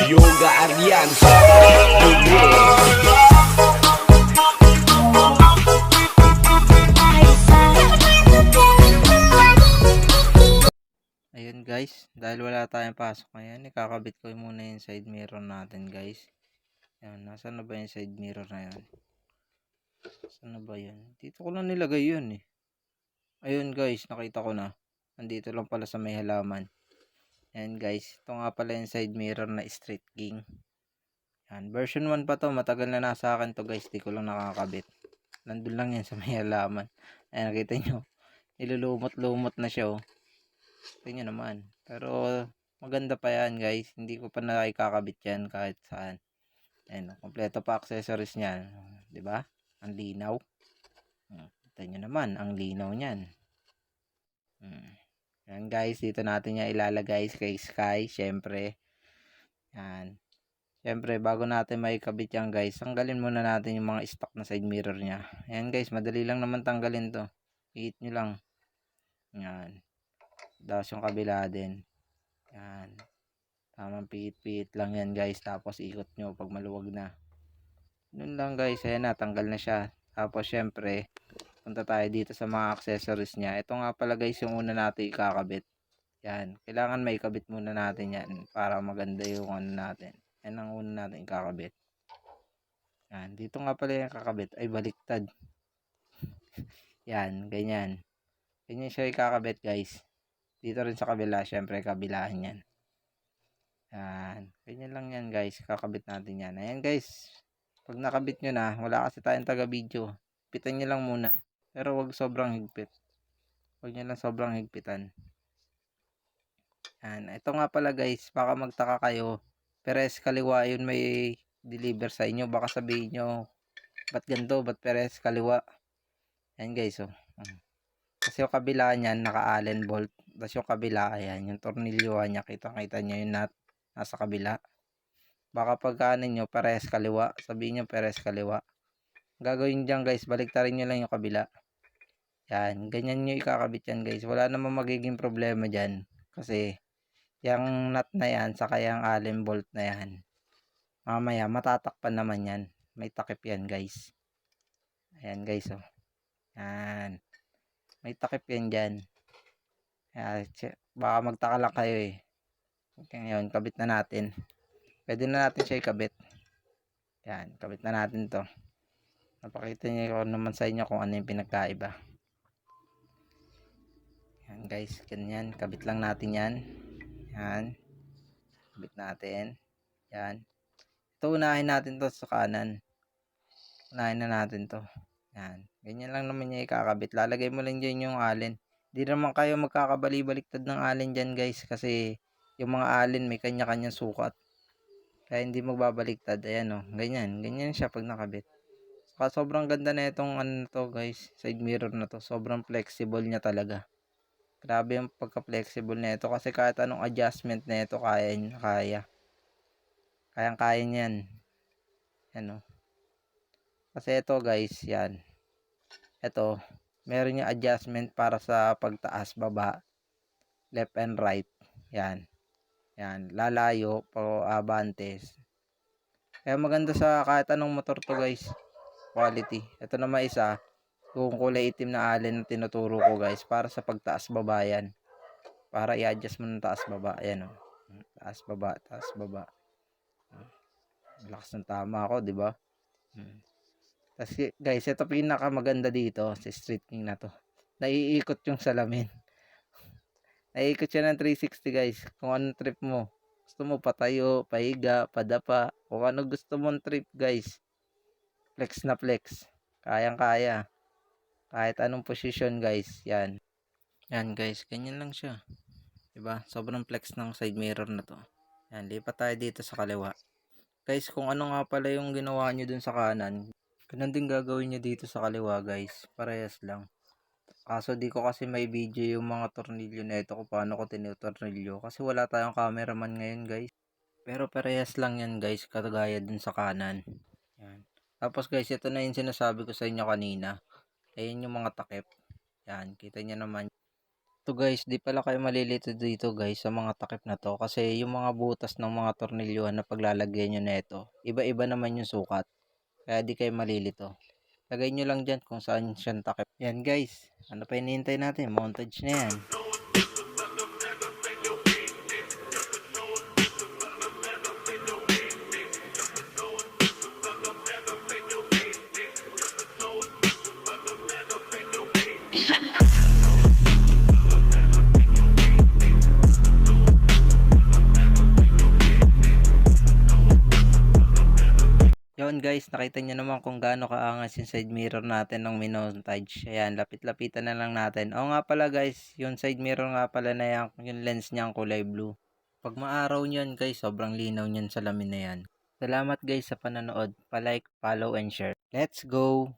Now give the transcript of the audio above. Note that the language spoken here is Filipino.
Yoga Arianza. Ayun guys, dahil wala tayong pasok ngayon, ikakabit ko muna yung side mirror natin guys. Yan, nasaan na ba yung side mirror na yan? Saan na ba yan? Dito ko lang nilagay yun eh. Ayun guys, nakita ko na. Nandito lang pala sa may halaman. Yan guys, ito nga pala yung side mirror na Street King. Yan, version 1 pa to, matagal na nasa akin to guys, di ko lang nakakabit. Nandun lang yan sa may halaman. Ayan, nakita nyo, nilulumot-lumot na siya oh. Tingnan naman. Pero maganda pa yan guys. Hindi ko pa nakikakabit yan kahit saan. Ayan, kompleto pa accessories niyan. 'Di ba? Ang linaw. Tingnan naman ang linaw niyan. Yan guys, dito natin niya ilalagay kay Sky, syempre. Yan. Syempre, bago natin maikabit yan guys, tanggalin muna natin yung mga stock na side mirror niya. Ayan guys, madali lang naman tanggalin to. Hihit nyo lang. Yan. Tapos yung kabila din. Yan. Tamang pihit-pihit lang yan guys. Tapos ikot nyo pag maluwag na. Yun lang guys. Ayan na. Tanggal na siya. Tapos syempre. Punta tayo dito sa mga accessories niya. Ito nga pala guys yung una natin ikakabit. Yan. Kailangan may ikabit muna natin yan. Para maganda yung ano natin. Yan ang una natin ikakabit. Yan. Dito nga pala yung kakabit. Ay baliktad. Yan. Ganyan. Ganyan siya ikakabit guys. Dito rin sa kabila. Syempre kabilaan yan. Yan. Ganyan lang yan guys. Kakabit natin yan. Ayan guys. Pag nakabit nyo na, wala kasi tayong taga video. Higpitan nyo lang muna. Pero wag sobrang higpit. Wag nyo lang sobrang higpitan. Yan. Ito nga pala guys. Baka magtaka kayo. Peres kaliwa yun may deliver sa inyo. Baka sabihin nyo, ba't ganito? Ba't peres kaliwa? Yan guys oh. Kasi yung kabila niyan naka-allen bolt. Tapos yung kabila, ayan, yung tornilyo niya. Kita-kita nyo yung nut. Nasa kabila. Baka pagkanin nyo pares kaliwa, sabihin nyo pares kaliwa. Gagawin dyan guys, baliktarin nyo lang yung kabila. Yan, ganyan nyo ikakabit yan guys. Wala namang magiging problema dyan. Kasi yung nut na yan, saka yung allen bolt na yan, mamaya matatakpan naman yan. May takip yan guys. Ayan guys oh. Yan. May takip yan dyan. Yan, baka magtaka lang kayo eh. Okay, ngayon, kabit na natin. Pwede na natin siya ikabit. Yan, kabit na natin to. Napakita niyo naman sa inyo kung ano yung pinagkaiba. Yan guys, ganyan. Kabit lang natin yan. Yan. Kabit natin. Yan. Ito, unahin natin to sa kanan. Unahin na natin to. Yan. Ganyan lang naman niya ikakabit. Lalagay mo lang dyan yung allen. Hindi naman kayo magkakabali-baliktad ng allen dyan guys. Kasi yung mga allen may kanya-kanyang sukat. Kaya hindi magbabaliktad. Ayan o. Ganyan. Ganyan siya pag nakabit. Saka sobrang ganda na itong ano to guys. Side mirror na to. Sobrang flexible niya talaga. Grabe yung pagka-flexible na ito. Kasi kahit anong adjustment na ito kaya. Kayang-kaya niyan. Yan o. Kasi ito guys. Yan. Ito. Meron yung adjustment para sa pagtaas, baba, left and right. Yan. Yan. Lalayo, abantes. Kaya maganda sa kahit anong motor to guys. Quality. Ito naman isa. Kung kulay itim na allen na tinuturo ko guys. Para sa pagtaas baba yan. Para i-adjust mo ng taas baba. Ayan o. Taas baba. Taas baba. Lakas ng tama ako. Diba? Kasi guys. Ito pinaka maganda dito. Sa Street King na to. Naiikot yung salamin. Naiikot siya ng 360 guys. Kung anong trip mo. Gusto mo patayo, pahiga, padapa. Kung ano gusto mong trip guys. Flex na flex. Kayang kaya. Kahit anong posisyon guys. Yan. Yan guys. Ganyan lang siya. Diba? Sobrang flex ng side mirror na to. Yan. Lipat tayo dito sa kaliwa. Guys, kung ano nga pala yung ginawa nyo dun sa kanan, ganun din gagawin nyo dito sa kaliwa guys. Parehas lang. Kaso di ko kasi may video yung mga tornilyo na ito kung paano ko tinutornilyo. Kasi wala tayong cameraman ngayon guys. Pero parehas lang yan guys. Katagaya dun sa kanan. Yan. Tapos guys, ito na yung sinasabi ko sa inyo kanina. Ayan yung mga takip. Yan. Kita nyo naman. To guys, di pala kayo malilito dito guys sa mga takip na to kasi yung mga butas ng mga tornilyuhan na paglalagyan nyo neto, iba-iba naman yung sukat. Kaya di kayo malilito. Lagay nyo lang dyan kung saan siyang takip. Yan guys, ano pa hinihintay natin? Montage na yan. Yun guys, nakita nyo naman kung gaano kaangas yung side mirror natin ng minontage. Ayan, lapit-lapitan na lang natin. O nga pala guys, yung side mirror nga pala na yan, yung lens niya ang kulay blue. Pag maaraw nyan guys, sobrang linaw nyan sa lamin na yan. Salamat guys sa panonood. Pa-like, follow, and share. Let's go!